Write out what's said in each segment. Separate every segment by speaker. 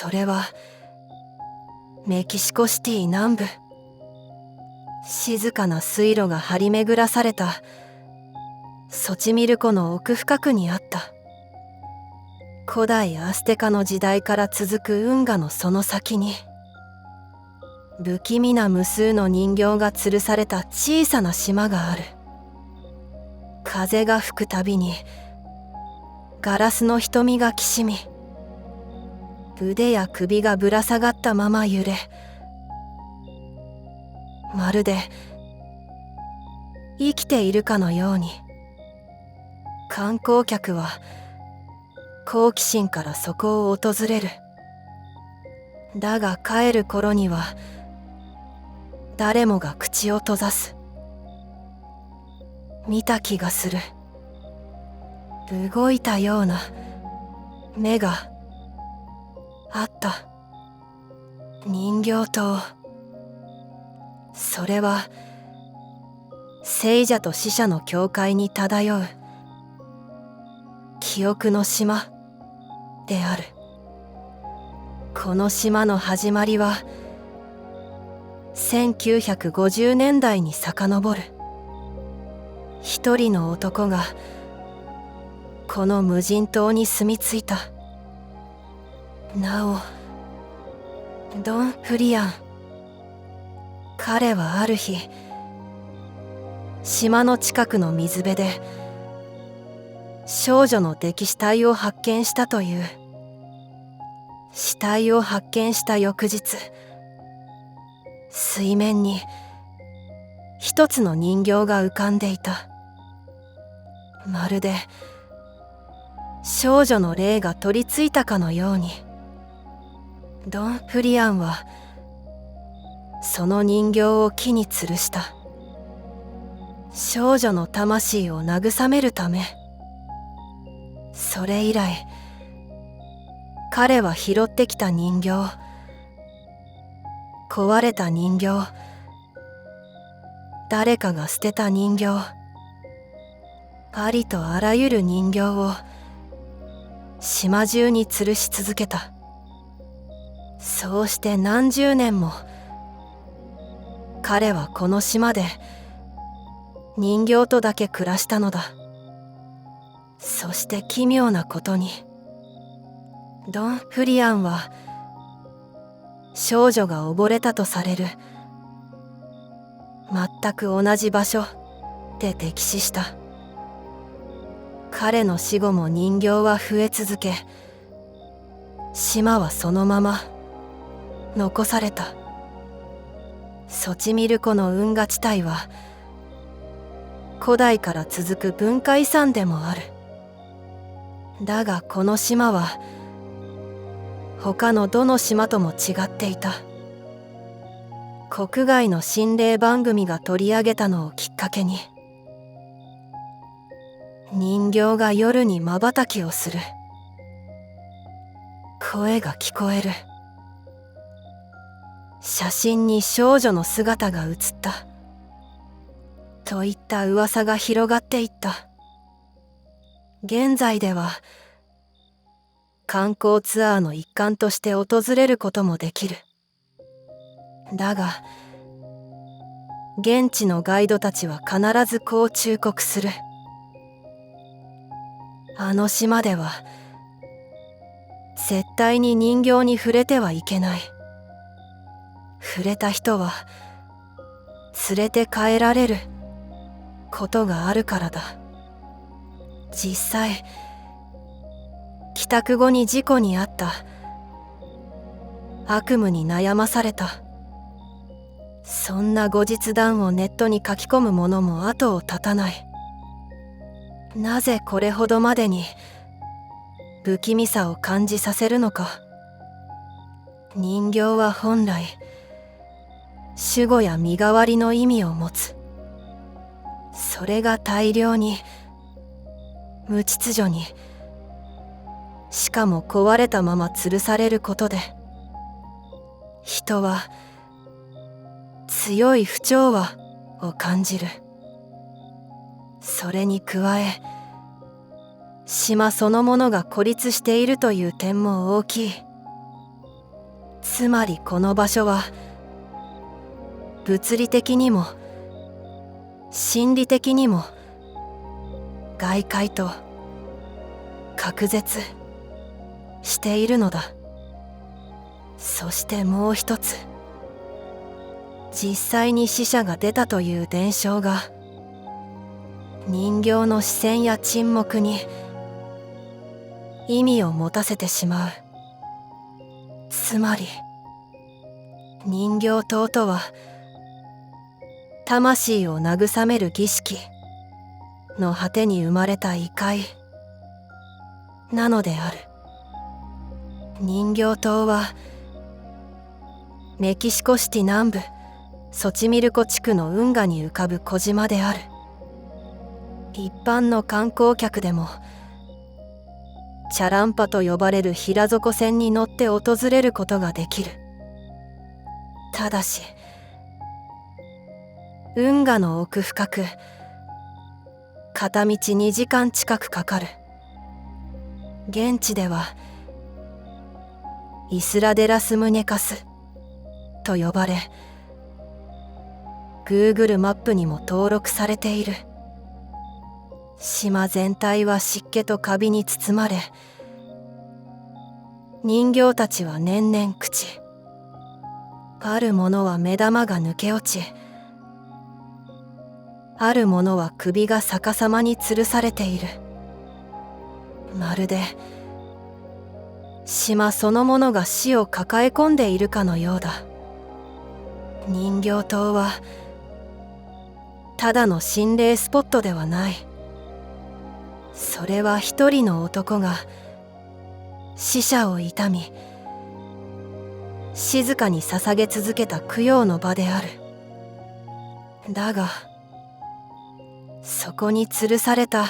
Speaker 1: それはメキシコシティ南部。静かな水路が張り巡らされたソチミル湖の奥深くにあった。古代アステカの時代から続く運河のその先に、不気味な無数の人形が吊るされた小さな島がある。風が吹くたびにガラスの瞳がきしみ、腕や首がぶら下がったまま揺れ、まるで生きているかのように、観光客は好奇心からそこを訪れる。だが帰る頃には誰もが口を閉ざす。見た気がする。動いたような目があった。人形島。それは聖者と死者の境界に漂う記憶の島である。この島の始まりは1950年代に遡る。一人の男がこの無人島に住み着いた。なおドン・フリアン。彼はある日、島の近くの水辺で少女の溺死体を発見したという。死体を発見した翌日、水面に一つの人形が浮かんでいた。まるで少女の霊が取り付いたかのように、ドン・フリアンはその人形を木に吊るした。少女の魂を慰めるため。それ以来、彼は拾ってきた人形、壊れた人形、誰かが捨てた人形、ありとあらゆる人形を島中に吊るし続けた。そうして何十年も彼はこの島で人形とだけ暮らしたのだ。そして奇妙なことに、ドン・フリアンは少女が溺れたとされる全く同じ場所で溺死した。彼の死後も人形は増え続け、島はそのまま残された。ソチミル湖の運河地帯は古代から続く文化遺産でもある。だがこの島は他のどの島とも違っていた。国外の心霊番組が取り上げたのをきっかけに、人形が夜に瞬きをする。声が聞こえる。写真に少女の姿が写った。といった噂が広がっていった。現在では観光ツアーの一環として訪れることもできる。だが現地のガイドたちは必ずこう忠告する。あの島では絶対に人形に触れてはいけない。触れた人は連れて帰られることがあるからだ。実際帰宅後に事故に遭った悪夢に悩まされた。そんな後日談をネットに書き込む者も後を絶たない。なぜこれほどまでに不気味さを感じさせるのか。人形は本来守護や身代わりの意味を持つ。それが大量に無秩序に、しかも壊れたまま吊るされることで、人は強い不調和を感じる。それに加え、島そのものが孤立しているという点も大きい。つまりこの場所は物理的にも心理的にも外界と隔絶しているのだ。そしてもう一つ、実際に死者が出たという伝承が人形の視線や沈黙に意味を持たせてしまう。つまり人形塔とは魂を慰める儀式の果てに生まれた異界なのである。人形塔はメキシコシティ南部ソチミルコ地区の運河に浮かぶ小島である。一般の観光客でもチャランパと呼ばれる平底線に乗って訪れることができる。ただし運河の奥深く片道2時間近くかかる。現地ではイスラ・デラス・ムニェカスと呼ばれ Google マップにも登録されている。島全体は湿気とカビに包まれ、人形たちは年々朽ち、あるものは目玉が抜け落ち、あるものは首が逆さまに吊るされている。まるで島そのものが死を抱え込んでいるかのようだ。人形塔はただの心霊スポットではない。それは一人の男が死者を悼み静かに捧げ続けた供養の場である。だがそこに吊るされた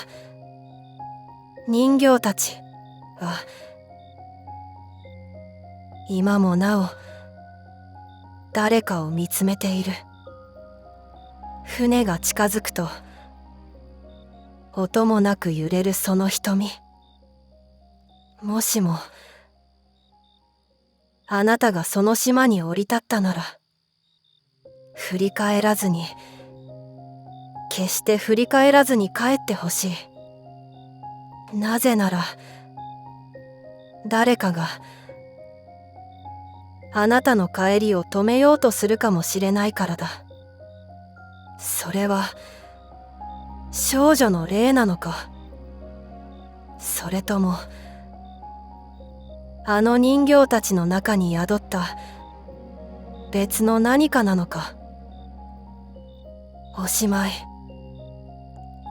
Speaker 1: 人形たちは今もなお誰かを見つめている。船が近づくと音もなく揺れるその瞳。もしもあなたがその島に降り立ったなら、振り返らずに、決して振り返らずに帰ってほしい。なぜなら誰かがあなたの帰りを止めようとするかもしれないからだ。それは少女の霊なのか、それともあの人形たちの中に宿った別の何かなのか。おしまい。